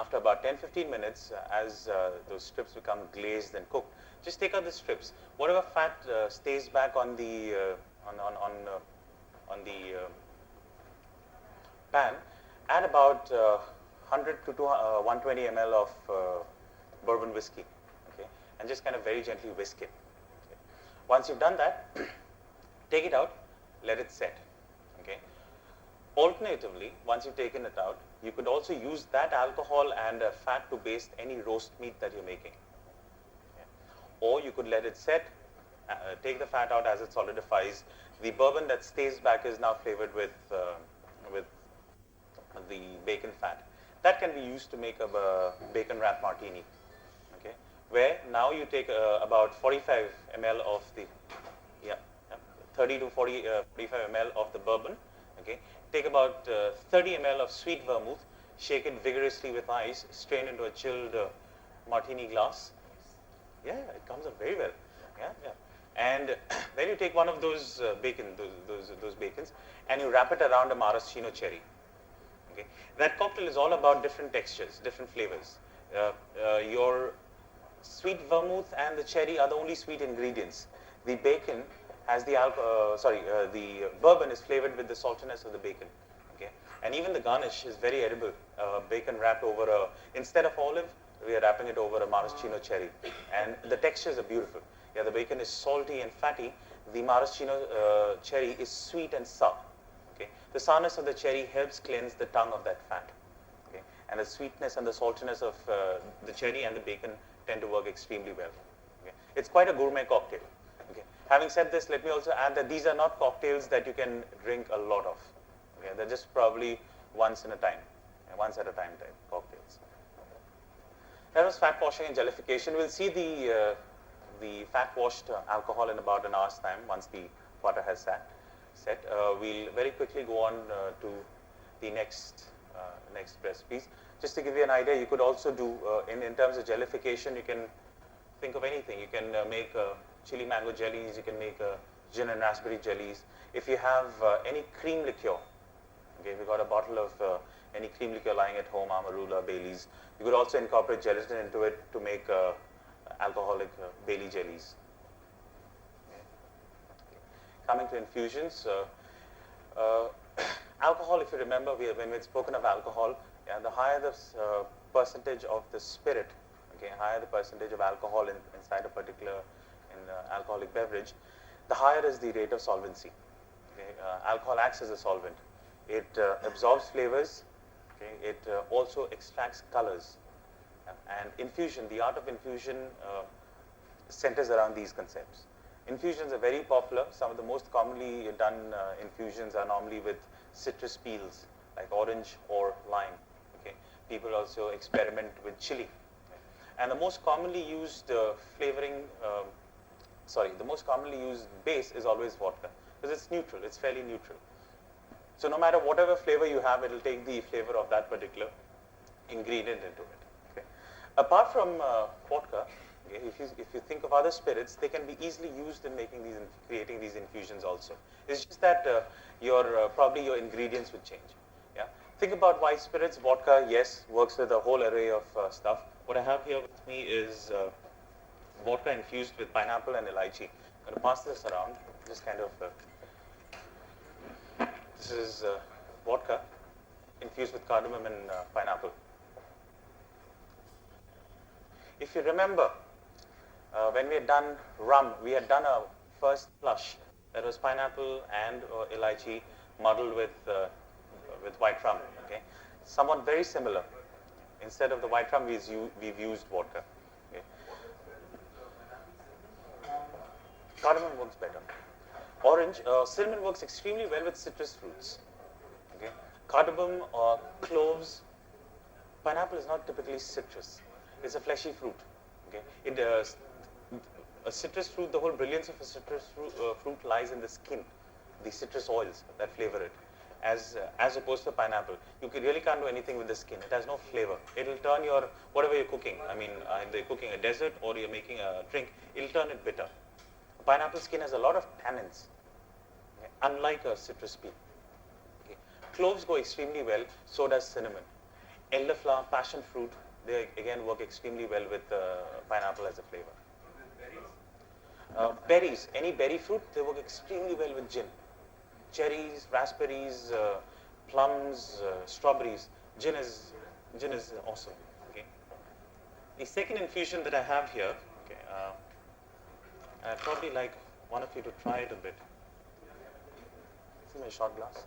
after about 10-15 minutes, as those strips become glazed and cooked, just take out the strips. Whatever fat stays back on the pan, add about 100 to 120 ml of bourbon whiskey, okay, and just kind of very gently whisk it. Okay. Once you've done that, take it out, let it set. Okay. Alternatively, once you've taken it out, you could also use that alcohol and fat to baste any roast meat that you're making. Okay. Or you could let it set, take the fat out as it solidifies. The bourbon that stays back is now flavored with the bacon fat. That can be used to make a bacon wrap martini. Okay, where now you take about 45 ml of the 30 to 45 ml of the bourbon. Okay, take about 30 ml of sweet vermouth, shake it vigorously with ice, strain into a chilled martini glass. Yeah, it comes up very well. Yeah. And then you take one of those those bacons, and you wrap it around a maraschino cherry. Okay, that cocktail is all about different textures, different flavors. Your sweet vermouth and the cherry are the only sweet ingredients. The bacon has the the bourbon is flavored with the saltiness of the bacon. Okay, and even the garnish is very edible. Bacon wrapped over instead of olive, we are wrapping it over a maraschino cherry, and the textures are beautiful. Yeah, the bacon is salty and fatty. The maraschino cherry is sweet and sour. Okay, the sourness of the cherry helps cleanse the tongue of that fat. Okay, and the sweetness and the saltiness of the cherry and the bacon tend to work extremely well. Okay, it's quite a gourmet cocktail. Okay, having said this, let me also add that these are not cocktails that you can drink a lot of. Okay, they're just probably once at a time type cocktails. That was fat washing and jellification. We'll see the fat washed alcohol in about an hour's time once the butter has set. We'll very quickly go on to the next recipes. Just to give you an idea, you could also do, in terms of jellification, you can think of anything. You can make chili mango jellies, you can make gin and raspberry jellies. If you have any cream liqueur, okay, if you've got a bottle of any cream liqueur lying at home, Amarula, Bailey's, you could also incorporate gelatin into it to make alcoholic Bailey jellies. Coming to infusions, alcohol, if you remember, when we had spoken of alcohol, the higher the percentage of the spirit, okay, higher the percentage of alcohol inside a particular alcoholic beverage, the higher is the rate of solvency. Okay? Alcohol acts as a solvent. It absorbs flavors. Okay? It also extracts colors. And infusion, the art of infusion centers around these concepts. Infusions are very popular. Some of the most commonly done infusions are normally with citrus peels, like orange or lime. Okay? People also experiment with chili. And the most commonly used the most commonly used base is always vodka, because it's neutral, it's fairly neutral. So no matter whatever flavor you have, it will take the flavor of that particular ingredient into it. Okay? Apart from vodka, okay, if you think of other spirits, they can be easily used in creating these infusions also. It's just that probably your ingredients would change. Yeah? Think about white spirits. Vodka, yes, works with a whole array of stuff. What I have here with me is vodka infused with pineapple and elaichi. I'm going to pass this around. Just kind of, this is vodka infused with cardamom and pineapple. If you remember, when we had done rum, we had done a first flush that was pineapple and elaichi muddled with white rum. Okay, somewhat very similar. Instead of the white rum, we've used vodka. Okay. Cardamom works better. Orange, cinnamon works extremely well with citrus fruits. Okay, cardamom or cloves. Pineapple is not typically citrus. It's a fleshy fruit. Okay, a citrus fruit. The whole brilliance of a citrus fruit lies in the skin, the citrus oils that flavor it. As opposed to pineapple, you really can't do anything with the skin. It has no flavor. It'll turn whatever you're cooking. I mean, either you're cooking a dessert or you're making a drink, it'll turn it bitter. A pineapple skin has a lot of tannins, okay, unlike a citrus peel. Okay. Cloves go extremely well. So does cinnamon. elderflower, passion fruit, they again work extremely well with pineapple as a flavor. Berries, any berry fruit, they work extremely well with gin. Cherries, raspberries, plums, strawberries. Gin is awesome. Okay. The second infusion that I have here, okay, I'd probably like one of you to try it a bit. See my shot glass?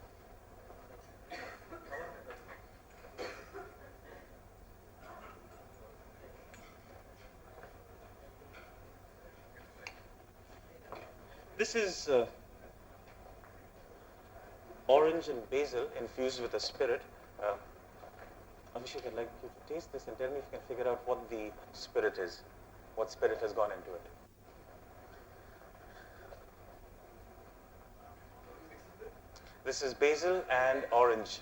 This is orange and basil infused with a spirit. Abhishek, I'd like you to taste this and tell me if you can figure out what the spirit is, what spirit has gone into it. This is basil and orange.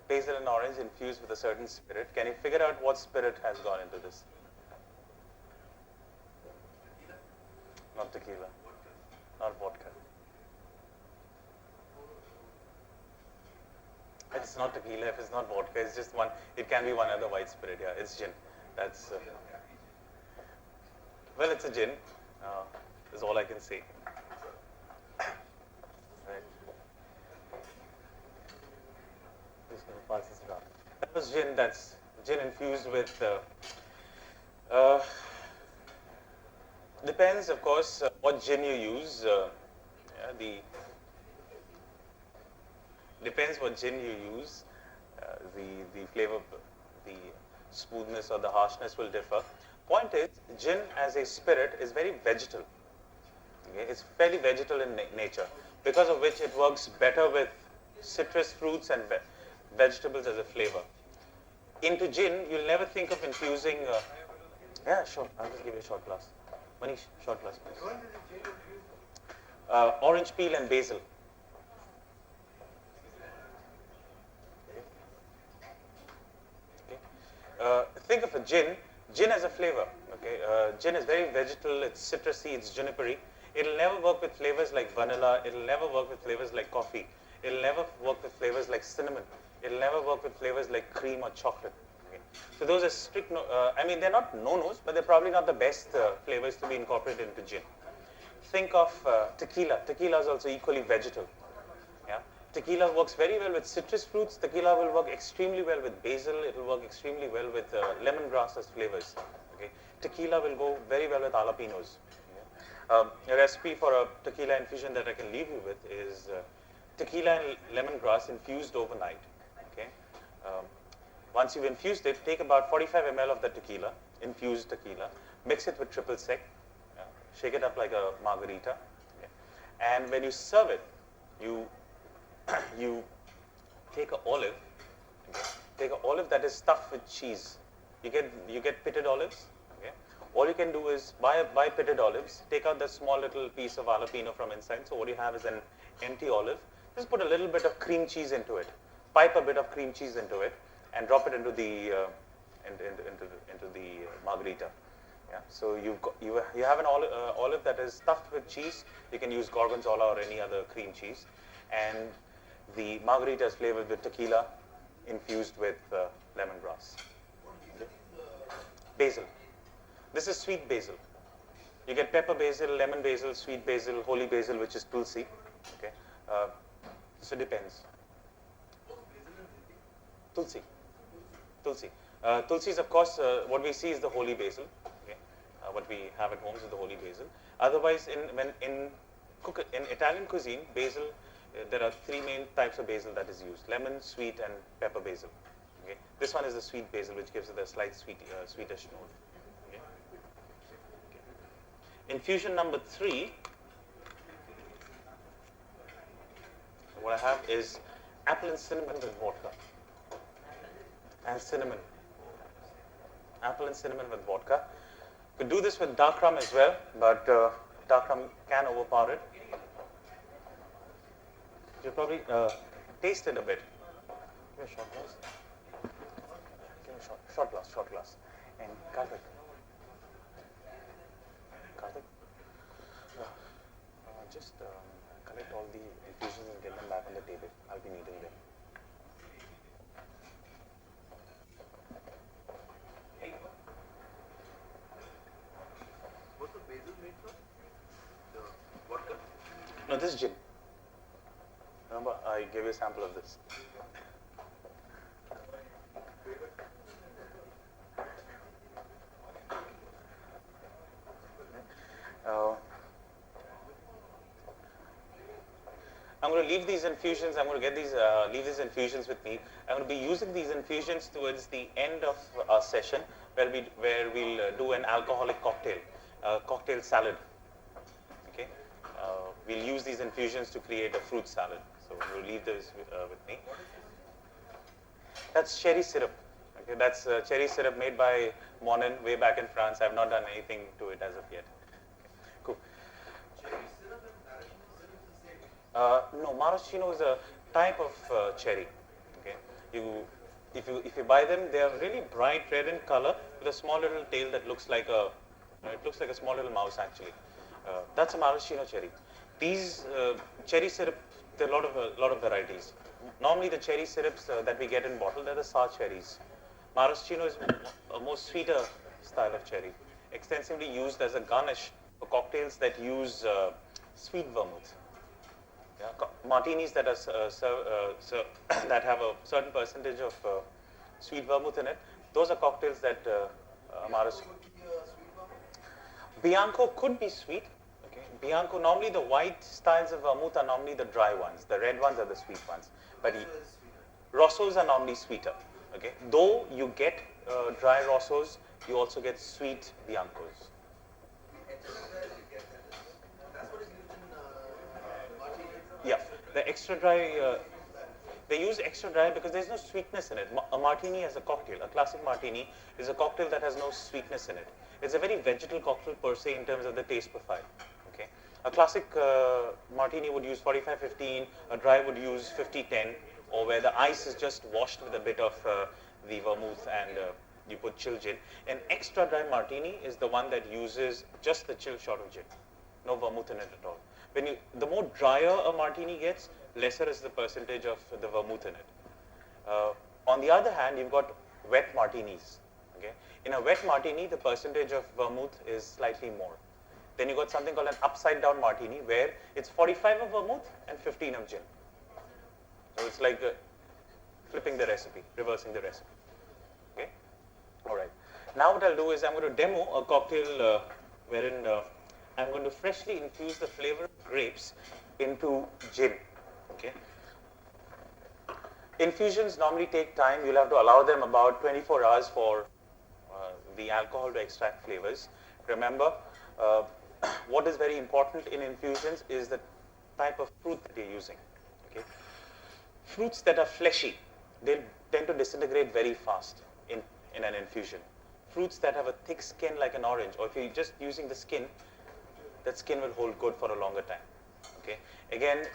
Basil and orange infused with a certain spirit. Can you figure out what spirit has gone into this? Not tequila. Not vodka. It's not tequila, if it's not vodka, it's just one, it can be one other white spirit, yeah, it's gin. That's, well, it's a gin, is all I can say. Right. Just going to pass this around. That was gin, that's gin infused with, depends, of course, what gin you use. Depends what gin you use. The flavor, the smoothness or the harshness will differ. Point is, gin as a spirit is very vegetal. Okay? It's fairly vegetal in nature, because of which it works better with citrus fruits and vegetables as a flavor. Into gin, you'll never think of infusing. Yeah, sure. I'll just give you a short glass. Manish, short glass, please. Orange peel and basil. Think of a gin as a flavor. Okay, gin is very vegetal. It's citrusy. It's junipery. It'll never work with flavors like vanilla. It'll never work with flavors like coffee. It'll never work with flavors like cinnamon. It'll never work with flavors like cream or chocolate. Okay? So those are strict. I mean, they're not no-nos, but they're probably not the best flavors to be incorporated into gin. Think of tequila. Tequila is also equally vegetal. Yeah. Tequila works very well with citrus fruits. Tequila will work extremely well with basil. It will work extremely well with lemongrass as flavors. Okay. Tequila will go very well with jalapenos. Okay. A recipe for a tequila infusion that I can leave you with is tequila and lemongrass infused overnight. Okay. Once you've infused it, take about 45 ml of the tequila, infused tequila, mix it with triple sec, shake it up like a margarita, okay. And when you serve it, you take an olive, okay. Take an olive that is stuffed with cheese. You get pitted olives. Okay. All you can do is buy pitted olives, take out the small little piece of jalapeno from inside. So what you have is an empty olive. Just put a little bit of cream cheese into it, pipe a bit of cream cheese into it, and drop it into the margarita. Yeah. So you have an olive that is stuffed with cheese. You can use gorgonzola or any other cream cheese, and the margarita is flavored with tequila, infused with lemongrass. Okay. Basil. This is sweet basil. You get pepper basil, lemon basil, sweet basil, holy basil, which is tulsi. Okay. So it depends. Tulsi. Tulsi is, of course, what we see is the holy basil. Okay. What we have at home is the holy basil. Otherwise, in Italian cuisine, basil, there are three main types of basil that is used: lemon, sweet, and pepper basil. Okay. This one is the sweet basil, which gives it a slight sweetish note. Okay. Okay. Infusion number 3. What I have is apple and cinnamon with vodka. And cinnamon. Apple and cinnamon with vodka. You could do this with dark rum as well, but dark rum can overpower it. You probably taste it a bit. Give me a shot glass. Give me a shot glass. And Karthik. Just collect all the infusions and get them back on the table. I'll be needing them. this gin. Remember, I gave you a sample of this. I'm going to leave these infusions. I'm going to get these leave these infusions with me. I'm going to be using these infusions towards the end of our session, where we'll do an alcoholic cocktail, cocktail salad. Okay, we'll use these infusions to create a fruit salad. So we'll leave those with me. That's cherry syrup. Okay, that's cherry syrup made by Monin way back in France. I've not done anything to it as of yet. Okay, cool. No, maraschino is a type of cherry. Okay, if you buy them, they are really bright red in color with a small little tail that looks like it looks like a small little mouse actually. That's a maraschino cherry. These cherry syrup, there are a lot of varieties. Normally, the cherry syrups that we get in bottle, they're the sour cherries. Maraschino is a more sweeter style of cherry, extensively used as a garnish for cocktails that use sweet vermouth. Yeah, martinis that are that have a certain percentage of sweet vermouth in it. Those are cocktails that maraschino. Bianco could be sweet. Okay, Bianco, normally the white styles of vermouth are normally the dry ones. The red ones are the sweet ones. But Rossos are normally sweeter. Okay, though you get dry Rossos, you also get sweet Biancos. Yeah, the extra dry, they use extra dry because there's no sweetness in it. A martini as a cocktail, a classic martini, is a cocktail that has no sweetness in it. It's a very vegetal cocktail per se in terms of the taste profile. Okay, a classic martini would use 45-15, a dry would use 50-10, or where the ice is just washed with a bit of the vermouth and you put chill gin. An extra dry martini is the one that uses just the chill shot of gin, no vermouth in it at all. The more drier a martini gets, lesser is the percentage of the vermouth in it. On the other hand, you've got wet martinis. Okay, in a wet martini, the percentage of vermouth is slightly more. Then you got something called an upside down martini, where it's 45 of vermouth and 15 of gin. So it's like flipping the recipe, reversing the recipe. Okay, all right. Now what I'll do is I'm going to demo a cocktail wherein I'm going to freshly infuse the flavor of grapes into gin. Okay. Infusions normally take time. You'll have to allow them about 24 hours for the alcohol to extract flavors. Remember, what is very important in infusions is the type of fruit that you're using. Okay. Fruits that are fleshy, they tend to disintegrate very fast in an infusion. Fruits that have a thick skin like an orange, or if you're just using the skin, that skin will hold good for a longer time. Okay. Again,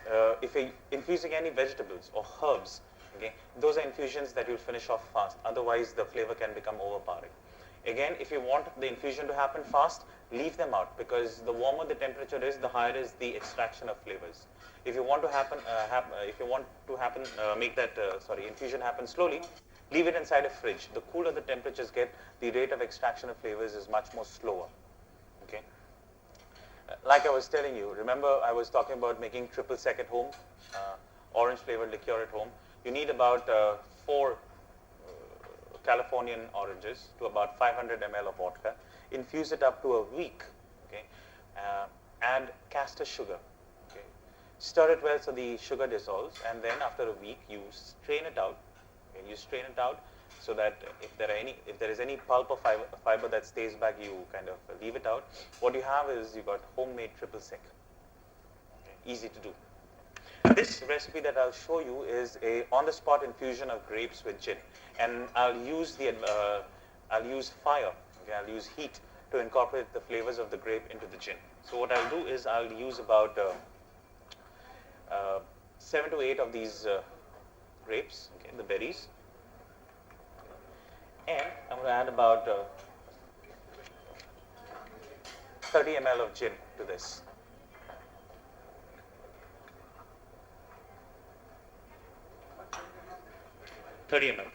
if you're infusing any vegetables or herbs, okay, those are infusions that you'll finish off fast. Otherwise, the flavor can become overpowering. Again, if you want the infusion to happen fast, leave them out, because the warmer the temperature is, the higher is the extraction of flavors. If you want to make that infusion happen slowly, leave it inside a fridge. The cooler the temperatures get, the rate of extraction of flavors is much more slower. Okay. Like I was telling you, remember I was talking about making triple sec at home, orange flavored liqueur at home. You need about 4 Californian oranges to about 500 ml of vodka. Infuse it up to a week. Okay. Add castor sugar. Okay. Stir it well so the sugar dissolves, and then after a week you strain it out. Okay. You strain it out so that if there is any pulp or fiber that stays back, you kind of leave it out. What you have is you got homemade triple sec. Okay. Easy to do. This recipe that I'll show you is a on-the-spot infusion of grapes with gin, and I'll use fire. Okay, I'll use heat to incorporate the flavors of the grape into the gin. So what I'll do is I'll use about 7 to 8 of these grapes, okay, the berries, and I'm going to add about 30 ml of gin to this. $30 ml.